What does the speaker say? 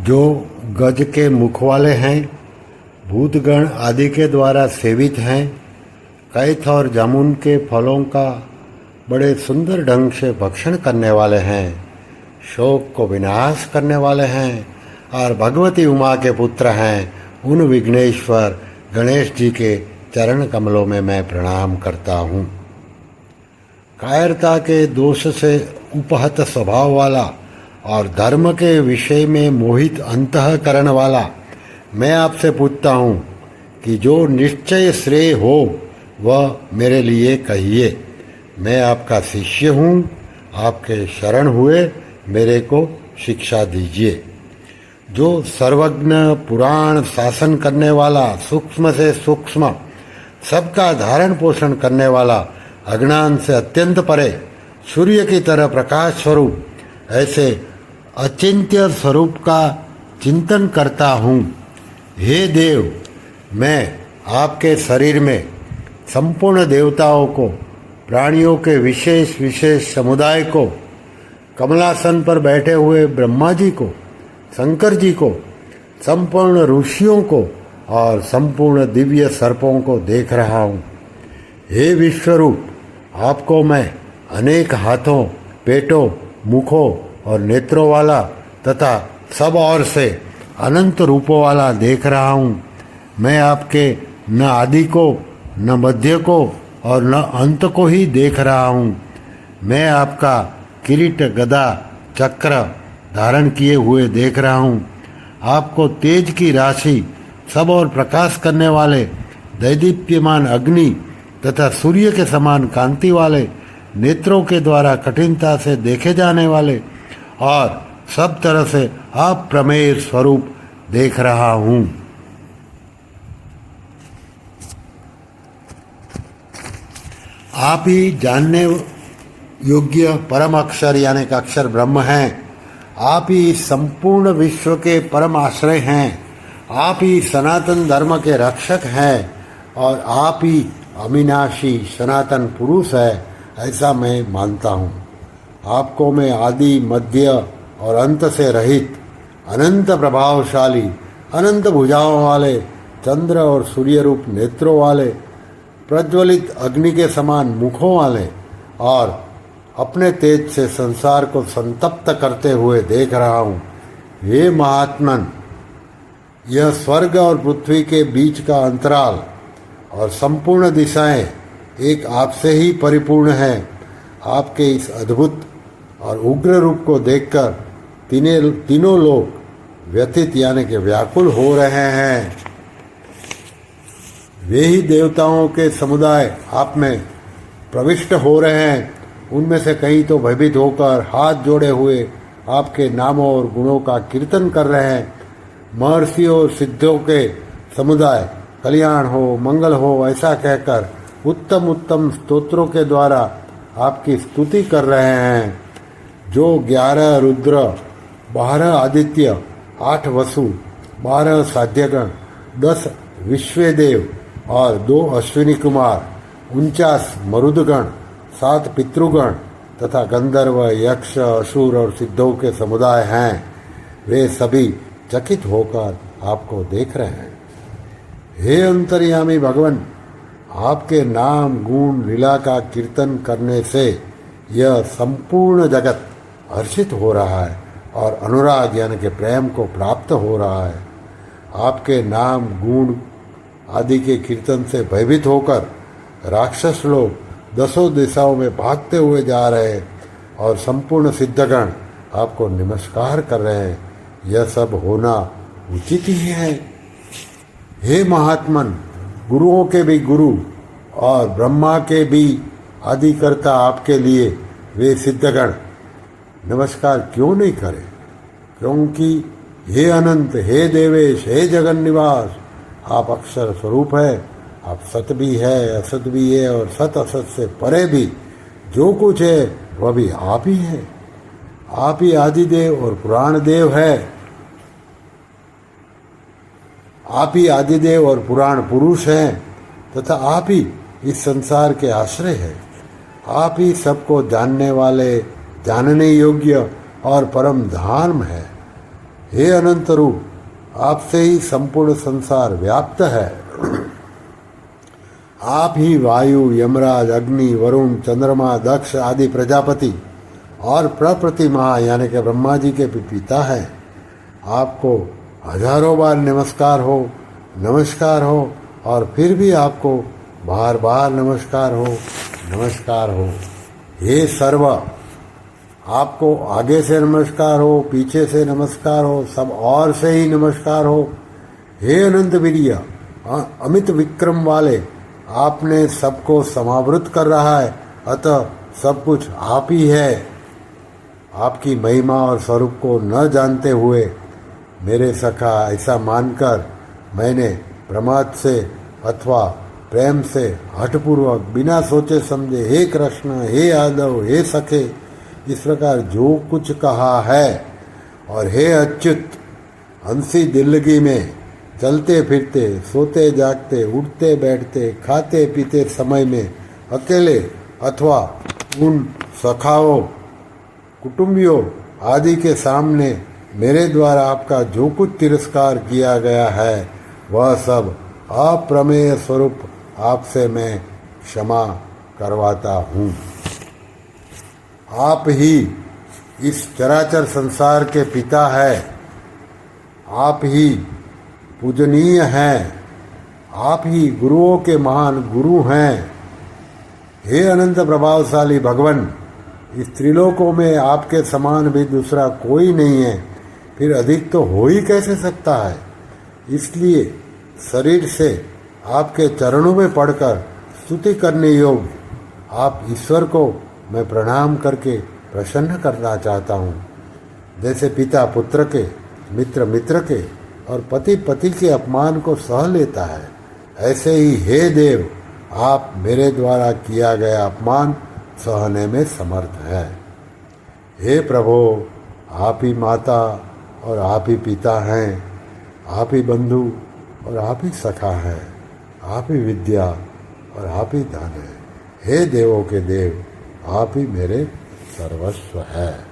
जो गज के मुख वाले हैं, भूतगण आदि के द्वारा सेवित हैं, कैथ और जामुन के फलों का बड़े सुंदर ढंग से भक्षण करने वाले हैं, शोक को विनाश करने वाले हैं और भगवती उमा के पुत्र हैं, उन विघ्नेश्वर गणेश जी के चरण कमलों में मैं प्रणाम करता हूँ। कायरता के दोष से उपहत स्वभाव वाला और धर्म के विषय में मोहित अंतःकरण वाला मैं आपसे पूछता हूँ कि जो निश्चय श्रेय हो वह मेरे लिए कहिए। मैं आपका शिष्य हूँ, आपके शरण हुए मेरे को शिक्षा दीजिए। जो सर्वज्ञ पुराण शासन करने वाला, सूक्ष्म से सूक्ष्म सबका धारण पोषण करने वाला, अज्ञान से अत्यंत परे सूर्य की तरह प्रकाश स्वरूप ऐसे अचिंत्य स्वरूप का चिंतन करता हूँ। हे देव, मैं आपके शरीर में संपूर्ण देवताओं को, प्राणियों के विशेष विशेष समुदाय को, कमलासन पर बैठे हुए ब्रह्मा जी को, शंकर जी को, संपूर्ण ऋषियों को और संपूर्ण दिव्य सर्पों को देख रहा हूँ। हे विश्वरूप, आपको मैं अनेक हाथों, पेटों, मुखों और नेत्रों वाला तथा सब ओर से अनंत रूपों वाला देख रहा हूँ। मैं आपके न आदि को, न मध्य को और न अंत को ही देख रहा हूँ। मैं आपका किरीट, गदा, चक्र धारण किए हुए देख रहा हूँ। आपको तेज की राशि, सब और प्रकाश करने वाले दैदीप्यमान अग्नि तथा सूर्य के समान कांति वाले नेत्रों के द्वारा कठिनता से देखे जाने वाले और सब तरह से अप्रमेय स्वरूप देख रहा हूँ। आप ही जानने योग्य परम अक्षर यानी कि अक्षर ब्रह्म हैं। आप ही संपूर्ण विश्व के परम आश्रय हैं। आप ही सनातन धर्म के रक्षक हैं और आप ही अविनाशी सनातन पुरुष है, ऐसा मैं मानता हूँ। आपको मैं आदि, मध्य और अंत से रहित, अनंत प्रभावशाली, अनंत भुजाओं वाले, चंद्र और सूर्य रूप नेत्रों वाले, प्रज्वलित अग्नि के समान मुखों वाले और अपने तेज से संसार को संतप्त करते हुए देख रहा हूँ। हे महात्मन, यह स्वर्ग और पृथ्वी के बीच का अंतराल और संपूर्ण दिशाएं एक आपसे ही परिपूर्ण है। आपके इस अद्भुत और उग्र रूप को देखकर तीनों लोग व्यथित यानी कि व्याकुल हो रहे हैं। वे ही देवताओं के समुदाय आप में प्रविष्ट हो रहे हैं। उनमें से कई तो भयभीत होकर हाथ जोड़े हुए आपके नामों और गुणों का कीर्तन कर रहे हैं। महर्षियों और सिद्धों के समुदाय कल्याण हो, मंगल हो ऐसा कहकर उत्तम उत्तम स्तोत्रों के द्वारा आपकी स्तुति कर रहे हैं। जो 11 रुद्र, 12 आदित्य, 8 वसु, 12 साध्यगण, 10 विश्वदेव और 2 अश्विनी कुमार, 49 मरुदगण, 7 पितृगण तथा गंधर्व, यक्ष, असुर और सिद्धों के समुदाय हैं। वे सभी चकित होकर आपको देख रहे हैं। हे अंतर्यामी भगवान, आपके नाम, गुण, लीला का कीर्तन करने से यह संपूर्ण जगत हर्षित हो रहा है और अनुराग यानी कि प्रेम को प्राप्त हो रहा है। आपके नाम, गुण आदि के कीर्तन से भयभीत होकर राक्षस लोग 10 दिशाओं में भागते हुए जा रहे हैं और संपूर्ण सिद्धगण आपको नमस्कार कर रहे हैं। यह सब होना उचित ही है। हे महात्मन, गुरुओं के भी गुरु और ब्रह्मा के भी आदिकर्ता आपके लिए वे सिद्धगण नमस्कार क्यों नहीं करें? क्योंकि हे अनंत, हे देवेश, हे जगन निवास, आप अक्षर स्वरूप है। आप सत भी है, असत भी है और सत असत से परे भी जो कुछ है वह भी आप ही है। आप ही आदिदेव और पुराण देव है। आप ही आदिदेव और पुराण पुरुष हैं तथा आप ही इस संसार के आश्रय हैं। आप ही सबको जानने वाले, जानने योग्य और परम धाम है। हे अनंत रूप, आपसे ही संपूर्ण संसार व्याप्त है। आप ही वायु, यमराज, अग्नि, वरुण, चंद्रमा, दक्ष आदि प्रजापति और प्रप्रतिमा यानी कि ब्रह्मा जी के भी पिता हैं। आपको हजारों बार नमस्कार हो और फिर भी आपको बार बार नमस्कार हो। हे सर्व, आपको आगे से नमस्कार हो, पीछे से नमस्कार हो, सब और से ही नमस्कार हो। हे अनंत वीर्य, अमित विक्रम वाले, आपने सबको समावृत कर रहा है, अतः सब कुछ आप ही है। आपकी महिमा और स्वरूप को न जानते हुए मेरे सखा ऐसा मानकर मैंने प्रमाद से अथवा प्रेम से हठपूर्वक बिना सोचे समझे हे कृष्ण, हे यादव, हे सखे इस प्रकार जो कुछ कहा है, और हे अच्युत, हंसी दिल्लगी में चलते फिरते, सोते जागते, उठते बैठते, खाते पीते समय में अकेले अथवा उन सखाओं, कुटुंबियों आदि के सामने मेरे द्वारा आपका जो कुछ तिरस्कार किया गया है, वह सब अप्रमेय स्वरूप आपसे मैं क्षमा करवाता हूँ। आप ही इस चराचर संसार के पिता है, आप ही पूजनीय हैं, आप ही गुरुओं के महान गुरु हैं। हे अनंत प्रभावशाली भगवान, इस त्रिलोकों में आपके समान भी दूसरा कोई नहीं है, फिर अधिक तो हो ही कैसे सकता है। इसलिए शरीर से आपके चरणों में पड़कर स्तुति करने योग्य आप ईश्वर को मैं प्रणाम करके प्रसन्न करना चाहता हूँ। जैसे पिता पुत्र के, मित्र मित्र के और पति पति के अपमान को सह लेता है, ऐसे ही हे देव, आप मेरे द्वारा किया गया अपमान सहने में समर्थ है। हे प्रभु, आप ही माता और आप ही पिता हैं, आप ही बंधु और आप ही सखा हैं, आप ही विद्या और आप ही धन है। हे देवों के देव, आप ही मेरे सर्वस्व है।